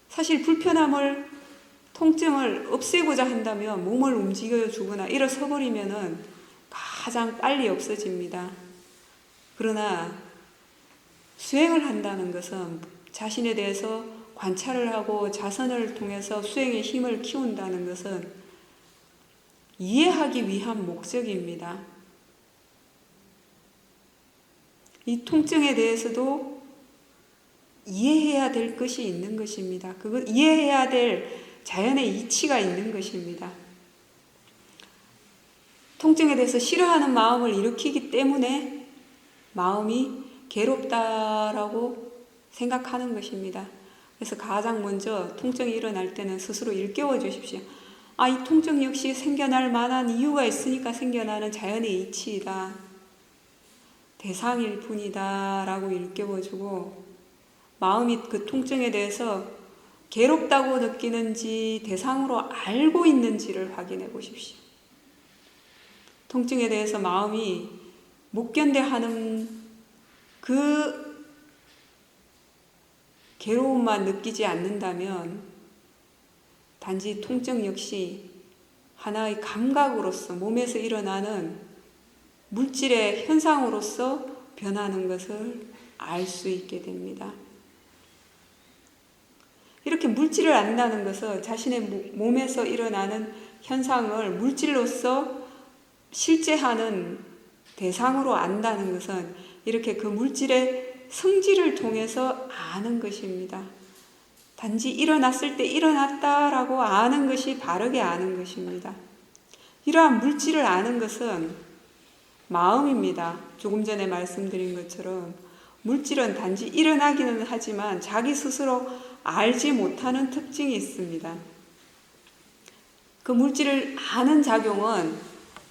사실 불편함을, 통증을 없애고자 한다면 몸을 움직여주거나 일어서 버리면은 가장 빨리 없어집니다. 그러나 수행을 한다는 것은 자신에 대해서 관찰을 하고 자선을 통해서 수행의 힘을 키운다는 것은 이해하기 위한 목적입니다. 이 통증에 대해서도 이해해야 될 것이 있는 것입니다. 그걸 이해해야 될 자연의 이치가 있는 것입니다. 통증에 대해서 싫어하는 마음을 일으키기 때문에 마음이 괴롭다라고 생각하는 것입니다. 그래서 가장 먼저 통증이 일어날 때는 스스로 일깨워 주십시오. 이 통증 역시 생겨날 만한 이유가 있으니까 생겨나는 자연의 이치이다. 대상일 뿐이다 라고 일깨워주고, 마음이 그 통증에 대해서 괴롭다고 느끼는지 대상으로 알고 있는지를 확인해 보십시오. 통증에 대해서 마음이 못 견뎌하는 그 괴로움만 느끼지 않는다면 단지 통증 역시 하나의 감각으로서 몸에서 일어나는 물질의 현상으로서 변하는 것을 알 수 있게 됩니다. 이렇게 물질을 안다는 것은 자신의 몸에서 일어나는 현상을 물질로서 실제하는 대상으로 안다는 것은 이렇게 그 물질의 성질을 통해서 아는 것입니다. 단지 일어났을 때 일어났다라고 아는 것이 바르게 아는 것입니다. 이러한 물질을 아는 것은 마음입니다. 조금 전에 말씀드린 것처럼 물질은 단지 일어나기는 하지만 자기 스스로 알지 못하는 특징이 있습니다. 그 물질을 아는 작용은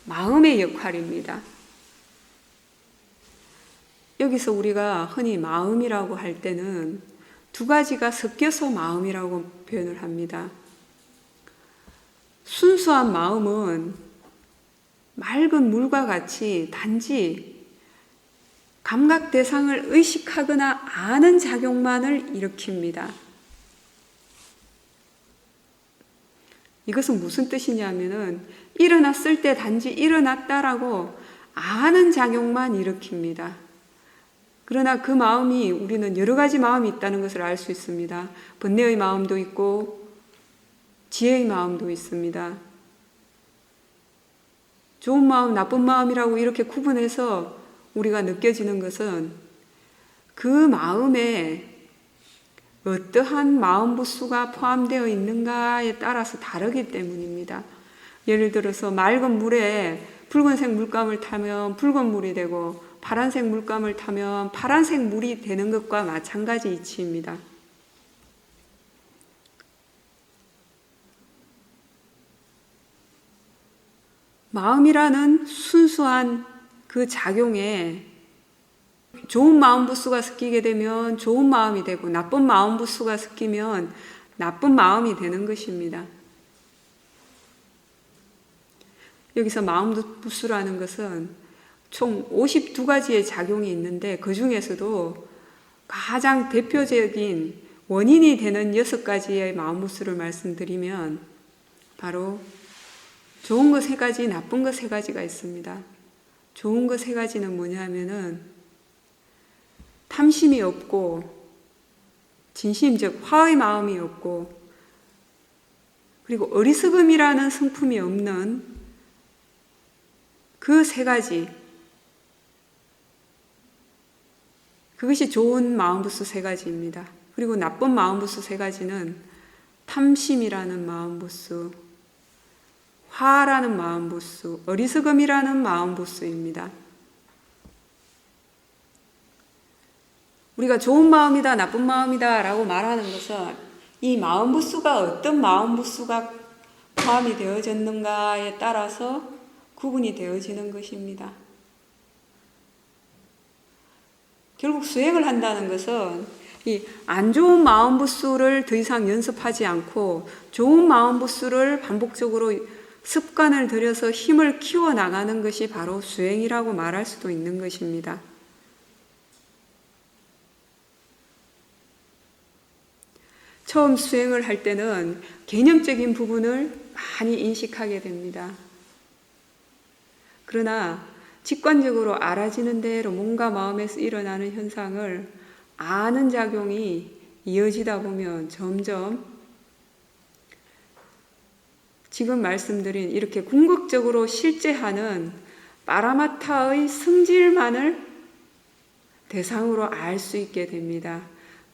마음의 역할입니다. 여기서 우리가 흔히 마음이라고 할 때는 두 가지가 섞여서 마음이라고 표현을 합니다. 순수한 마음은 맑은 물과 같이 단지 감각 대상을 의식하거나 아는 작용만을 일으킵니다. 이것은 무슨 뜻이냐면은 일어났을 때 단지 일어났다라고 아는 작용만 일으킵니다. 그러나 그 마음이, 우리는 여러 가지 마음이 있다는 것을 알 수 있습니다. 번뇌의 마음도 있고 지혜의 마음도 있습니다. 좋은 마음, 나쁜 마음이라고 이렇게 구분해서 우리가 느껴지는 것은 그 마음에 어떠한 마음 부수가 포함되어 있는가에 따라서 다르기 때문입니다. 예를 들어서 맑은 물에 붉은색 물감을 타면 붉은 물이 되고 파란색 물감을 타면 파란색 물이 되는 것과 마찬가지 이치입니다. 마음이라는 순수한 그 작용에 좋은 마음 부수가 섞이게 되면 좋은 마음이 되고 나쁜 마음 부수가 섞이면 나쁜 마음이 되는 것입니다. 여기서 마음 부수라는 것은 총 52가지의 작용이 있는데 그 중에서도 가장 대표적인 원인이 되는 6가지의 마음 부수를 말씀드리면 바로 좋은 것 3가지, 나쁜 것 3가지가 있습니다. 좋은 것 3가지는 뭐냐면은 탐심이 없고 진심 즉 화의 마음이 없고 그리고 어리석음이라는 성품이 없는 그 3가지, 그것이 좋은 마음부수 3가지입니다. 그리고 나쁜 마음부수 3가지는 탐심이라는 마음부수, 화라는 마음부수, 어리석음이라는 마음부수입니다. 우리가 좋은 마음이다, 나쁜 마음이다 라고 말하는 것은 이 마음부수가 어떤 마음부수가 포함이 되어졌는가에 따라서 구분이 되어지는 것입니다. 결국 수행을 한다는 것은 이 안 좋은 마음부수를 더 이상 연습하지 않고 좋은 마음부수를 반복적으로 습관을 들여서 힘을 키워나가는 것이 바로 수행이라고 말할 수도 있는 것입니다. 처음 수행을 할 때는 개념적인 부분을 많이 인식하게 됩니다. 그러나 직관적으로 알아지는 대로 몸과 마음에서 일어나는 현상을 아는 작용이 이어지다 보면 점점 지금 말씀드린 이렇게 궁극적으로 실제하는 파라마타의 성질만을 대상으로 알 수 있게 됩니다.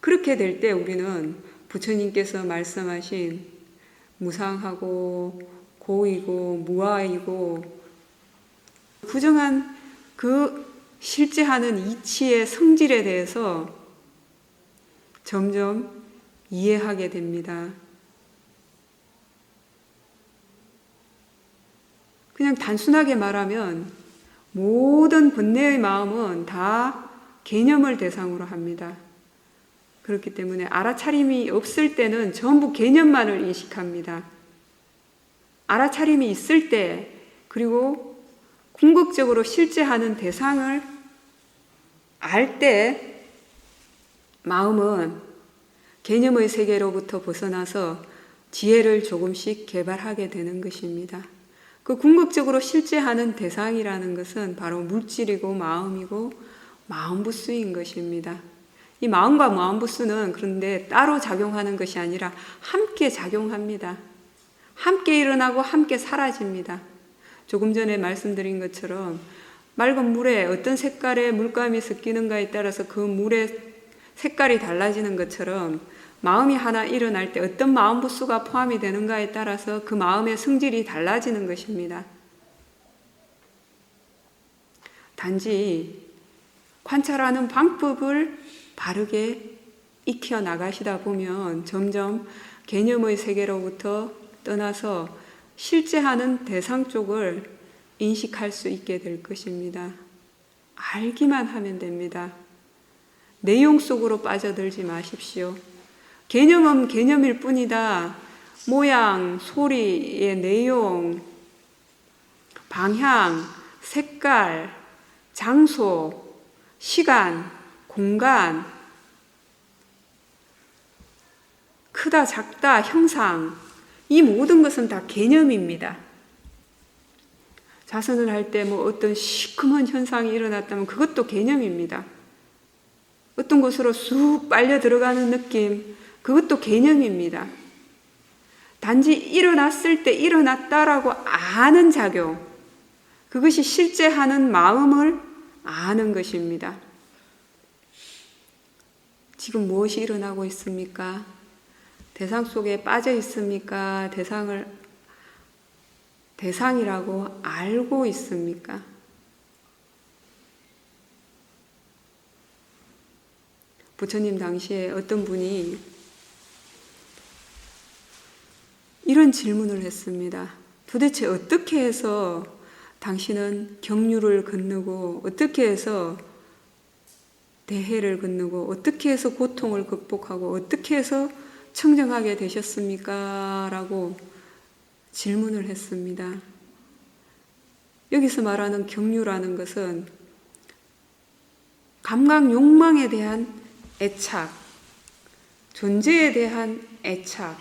그렇게 될 때 우리는 부처님께서 말씀하신 무상하고 고이고 무아이고 부정한 그 실제하는 이치의 성질에 대해서 점점 이해하게 됩니다. 그냥 단순하게 말하면 모든 번뇌의 마음은 다 개념을 대상으로 합니다. 그렇기 때문에 알아차림이 없을 때는 전부 개념만을 인식합니다. 알아차림이 있을 때 그리고 궁극적으로 실제하는 대상을 알 때 마음은 개념의 세계로부터 벗어나서 지혜를 조금씩 개발하게 되는 것입니다. 그 궁극적으로 실제하는 대상이라는 것은 바로 물질이고 마음이고 마음부수인 것입니다. 이 마음과 마음부수는 그런데 따로 작용하는 것이 아니라 함께 작용합니다. 함께 일어나고 함께 사라집니다. 조금 전에 말씀드린 것처럼 맑은 물에 어떤 색깔의 물감이 섞이는가에 따라서 그 물의 색깔이 달라지는 것처럼 마음이 하나 일어날 때 어떤 마음부수가 포함이 되는가에 따라서 그 마음의 성질이 달라지는 것입니다. 단지 관찰하는 방법을 바르게 익혀 나가시다 보면 점점 개념의 세계로부터 떠나서 실제하는 대상 쪽을 인식할 수 있게 될 것입니다. 알기만 하면 됩니다. 내용 속으로 빠져들지 마십시오. 개념은 개념일 뿐이다. 모양, 소리의 내용, 방향, 색깔, 장소, 시간, 공간, 크다, 작다, 형상, 이 모든 것은 다 개념입니다. 자선을 할 때 뭐 어떤 시커먼 현상이 일어났다면 그것도 개념입니다. 어떤 곳으로 쑥 빨려 들어가는 느낌, 그것도 개념입니다. 단지 일어났을 때 일어났다라고 아는 작용, 그것이 실제 하는 마음을 아는 것입니다. 지금 무엇이 일어나고 있습니까? 대상 속에 빠져 있습니까? 대상이라고 알고 있습니까? 부처님 당시에 어떤 분이 이런 질문을 했습니다. 도대체 어떻게 해서 당신은 경류를 건너고 어떻게 해서 대해를 건너고 어떻게 해서 고통을 극복하고 어떻게 해서 청정하게 되셨습니까? 라고 질문을 했습니다. 여기서 말하는 경유라는 것은 감각 욕망에 대한 애착, 존재에 대한 애착,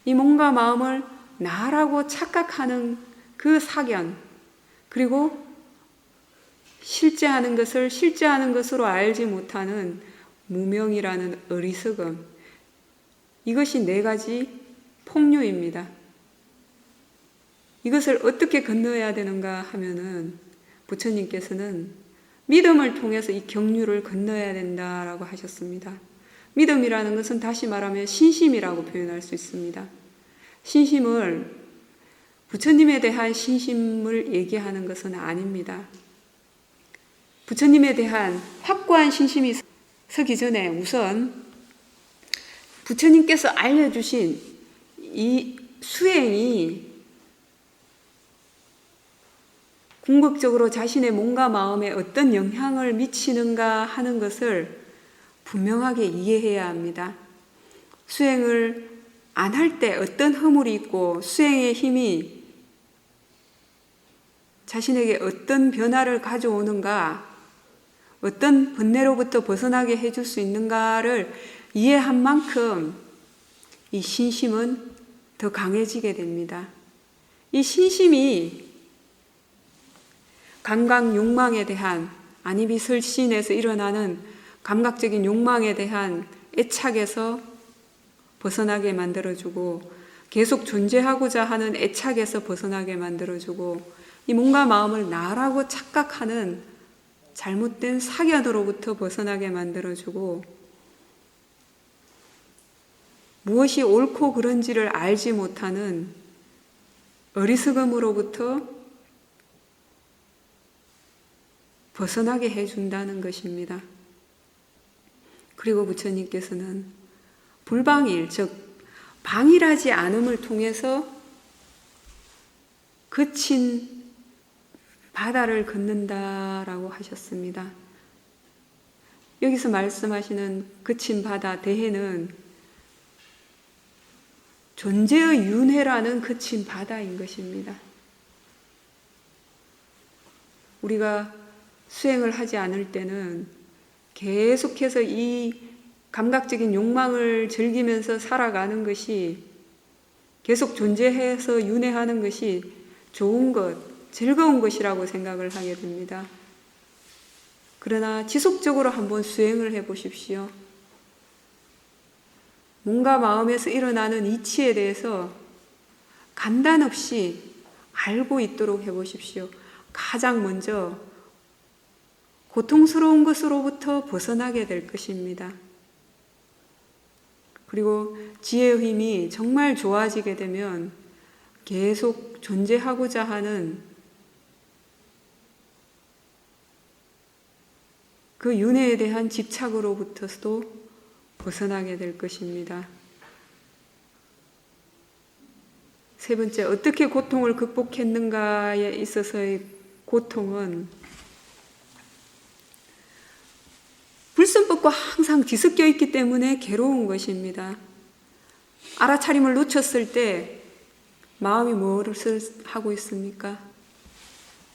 이 몸과 마음을 나라고 착각하는 그 사견, 그리고 실제하는 것을 실제하는 것으로 알지 못하는 무명이라는 어리석음, 이것이 4가지 폭류입니다. 이것을 어떻게 건너야 되는가 하면은 부처님께서는 믿음을 통해서 이 경류를 건너야 된다라고 하셨습니다. 믿음이라는 것은 다시 말하면 신심이라고 표현할 수 있습니다. 신심을, 부처님에 대한 신심을 얘기하는 것은 아닙니다. 부처님에 대한 확고한 신심이 서기 전에 우선 부처님께서 알려주신 이 수행이 궁극적으로 자신의 몸과 마음에 어떤 영향을 미치는가 하는 것을 분명하게 이해해야 합니다. 수행을 안 할 때 어떤 허물이 있고 수행의 힘이 자신에게 어떤 변화를 가져오는가, 어떤 번뇌로부터 벗어나게 해줄 수 있는가를 이해한 만큼 이 신심은 더 강해지게 됩니다. 이 신심이 감각 욕망에 대한, 아니비설신에서 일어나는 감각적인 욕망에 대한 애착에서 벗어나게 만들어주고, 계속 존재하고자 하는 애착에서 벗어나게 만들어주고, 이 몸과 마음을 나라고 착각하는 잘못된 사견으로부터 벗어나게 만들어주고, 무엇이 옳고 그른지를 알지 못하는 어리석음으로부터 벗어나게 해준다는 것입니다. 그리고 부처님께서는 불방일, 즉 방일하지 않음을 통해서 거친 바다를 걷는다라고 하셨습니다. 여기서 말씀하시는 거친 바다, 대해는 존재의 윤회라는 거친 바다인 것입니다. 우리가 수행을 하지 않을 때는 계속해서 이 감각적인 욕망을 즐기면서 살아가는 것이, 계속 존재해서 윤회하는 것이 좋은 것, 즐거운 것이라고 생각을 하게 됩니다. 그러나 지속적으로 한번 수행을 해보십시오. 몸과 마음에서 일어나는 이치에 대해서 간단 없이 알고 있도록 해보십시오. 가장 먼저 고통스러운 것으로부터 벗어나게 될 것입니다. 그리고 지혜의 힘이 정말 좋아지게 되면 계속 존재하고자 하는 그 윤회에 대한 집착으로부터도 벗어나게 될 것입니다. 3번째, 어떻게 고통을 극복했는가에 있어서의 고통은 불선법과 항상 뒤섞여 있기 때문에 괴로운 것입니다. 알아차림을 놓쳤을 때 마음이 무엇을 하고 있습니까?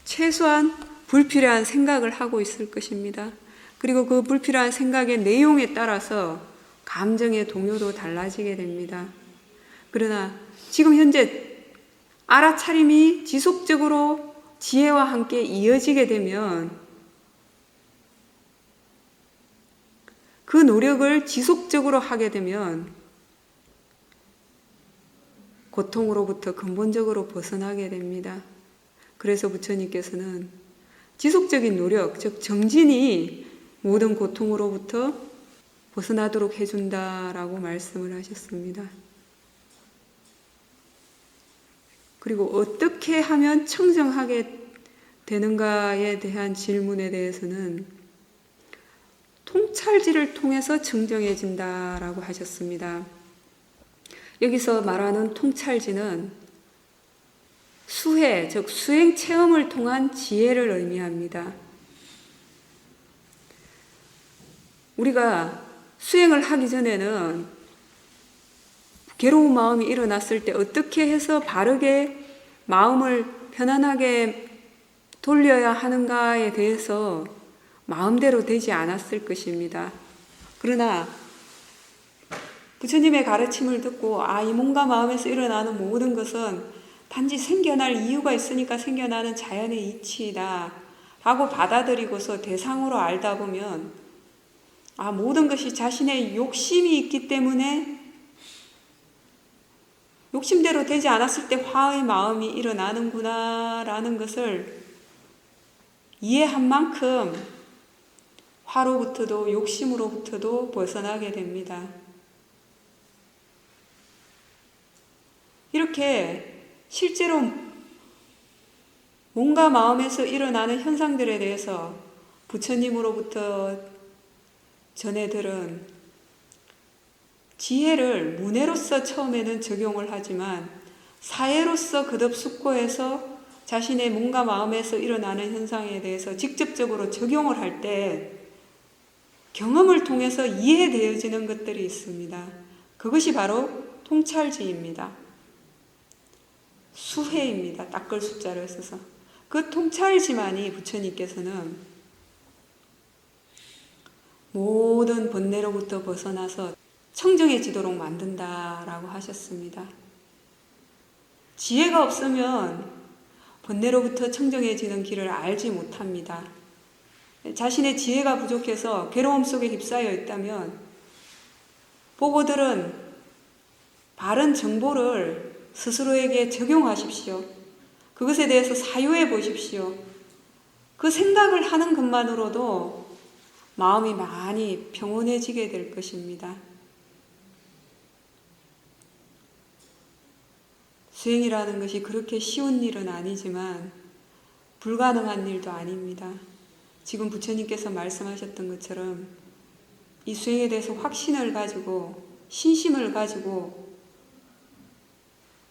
최소한 불필요한 생각을 하고 있을 것입니다. 그리고 그 불필요한 생각의 내용에 따라서 감정의 동요도 달라지게 됩니다. 그러나 지금 현재 알아차림이 지속적으로 지혜와 함께 이어지게 되면 그 노력을 지속적으로 하게 되면 고통으로부터 근본적으로 벗어나게 됩니다. 그래서 부처님께서는 지속적인 노력, 즉 정진이 모든 고통으로부터 벗어나도록 해준다라고 말씀을 하셨습니다. 그리고 어떻게 하면 청정하게 되는가에 대한 질문에 대해서는 통찰지를 통해서 청정해진다라고 하셨습니다. 여기서 말하는 통찰지는 수회, 즉 수행 체험을 통한 지혜를 의미합니다. 우리가 수행을 하기 전에는 괴로운 마음이 일어났을 때 어떻게 해서 바르게 마음을 편안하게 돌려야 하는가에 대해서 마음대로 되지 않았을 것입니다. 그러나 부처님의 가르침을 듣고 이 몸과 마음에서 일어나는 모든 것은 단지 생겨날 이유가 있으니까 생겨나는 자연의 이치이다 라고 받아들이고서 대상으로 알다 보면 모든 것이 자신의 욕심이 있기 때문에 욕심대로 되지 않았을 때 화의 마음이 일어나는구나 라는 것을 이해한 만큼 화로부터도 욕심으로부터도 벗어나게 됩니다. 이렇게 실제로 몸과 마음에서 일어나는 현상들에 대해서 부처님으로부터 전해 들은 지혜를 문해로서 처음에는 적용을 하지만 사해로서 거듭 숙고해서 자신의 몸과 마음에서 일어나는 현상에 대해서 직접적으로 적용을 할 때 경험을 통해서 이해되어지는 것들이 있습니다. 그것이 바로 통찰지입니다. 수해입니다. 닦을 숫자를 써서. 그 통찰지만이 부처님께서는 모든 번뇌로부터 벗어나서 청정해지도록 만든다라고 하셨습니다. 지혜가 없으면 번뇌로부터 청정해지는 길을 알지 못합니다. 자신의 지혜가 부족해서 괴로움 속에 휩싸여 있다면 보고들은 바른 정보를 스스로에게 적용하십시오. 그것에 대해서 사유해 보십시오. 그 생각을 하는 것만으로도 마음이 많이 평온해지게 될 것입니다. 수행이라는 것이 그렇게 쉬운 일은 아니지만 불가능한 일도 아닙니다. 지금 부처님께서 말씀하셨던 것처럼 이 수행에 대해서 확신을 가지고 신심을 가지고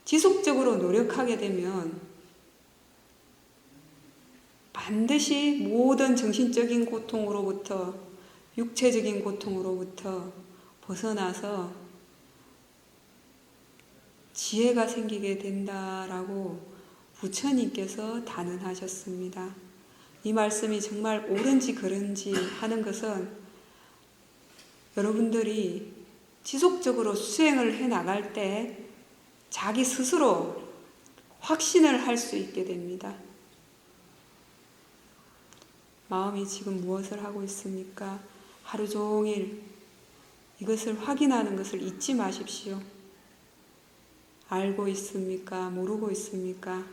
지속적으로 노력하게 되면 반드시 모든 정신적인 고통으로부터 육체적인 고통으로부터 벗어나서 지혜가 생기게 된다라고 부처님께서 단언하셨습니다. 이 말씀이 정말 옳은지 그른지 하는 것은 여러분들이 지속적으로 수행을 해 나갈 때 자기 스스로 확신을 할 수 있게 됩니다. 마음이 지금 무엇을 하고 있습니까? 하루 종일 이것을 확인하는 것을 잊지 마십시오. 알고 있습니까? 모르고 있습니까?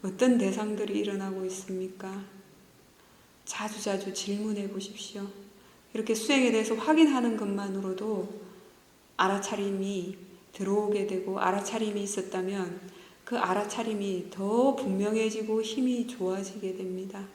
어떤 대상들이 일어나고 있습니까? 자주자주 질문해 보십시오. 이렇게 수행에 대해서 확인하는 것만으로도 알아차림이 들어오게 되고 알아차림이 있었다면 그 알아차림이 더 분명해지고 힘이 좋아지게 됩니다.